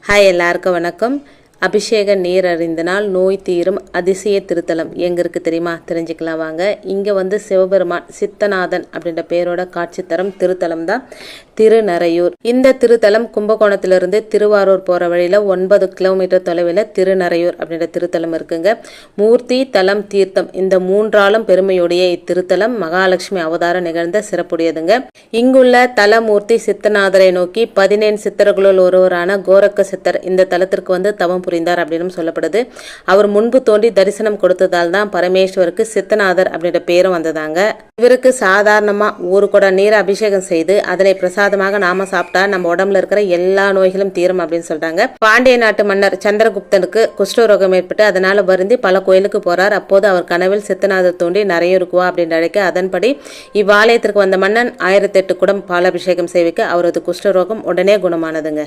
Hi, எல்லாருக்கும் வணக்கம். அபிஷேக நீர் அறிந்தனால் நோய் தீரும் அதிசய திருத்தலம் எங்கே இருக்குது தெரியுமா? தெரிஞ்சுக்கலாம் வாங்க. இங்கே சிவபெருமான் சித்தநாதன் அப்படின்ற பேரோட காட்சி தரம் திருத்தலம் தான் திருநறையூர். இந்த திருத்தலம் கும்பகோணத்திலிருந்து திருவாரூர் போகிற வழியில் 9 கிலோமீட்டர் தொலைவில் திருநறையூர் அப்படின்ற திருத்தலம் இருக்குங்க. மூர்த்தி தலம் தீர்த்தம் இந்த மூன்றாலும் பெருமையுடைய இத்திருத்தலம் மகாலட்சுமி அவதாரம் நிகழ்ந்த சிறப்புடையதுங்க. இங்குள்ள தலமூர்த்தி சித்தநாதரை நோக்கி 17 சித்தர்களுள் ஒருவரான கோரக்க சித்தர் இந்த தலத்திற்கு தவம் புரிந்தார் அப்படின்னு சொல்லப்படுது. அவர் முன்பு தோன்றி தரிசனம் கொடுத்ததால் தான் பரமேஸ்வருக்கு சித்தநாதர் அப்படின்ற பேரும் வந்ததாங்க. இவருக்கு சாதாரணமா ஒரு குடம் நீரை அபிஷேகம் செய்து அதனை பிரசாதமாக நாம சாப்பிட்டா நம்ம உடம்புல இருக்கிற எல்லா நோய்களும் தீரும் அப்படின்னு சொல்றாங்க. பாண்டிய நாட்டு மன்னர் சந்திரகுப்தனுக்கு குஷ்டரோகம் ஏற்பட்டு அதனால வருந்தி பல கோயிலுக்கு போறார். அப்போது அவர் கனவில் சித்தநாதர் தோண்டி நறையூருக்கு வா அப்படின்னு அழைக்க அதன்படி இவ்வாலயத்திற்கு வந்த மன்னன் 1008 குடம் பாலாபிஷேகம் செய்விக்க அவரது குஷ்டரோகம் உடனே குணமானதுங்க.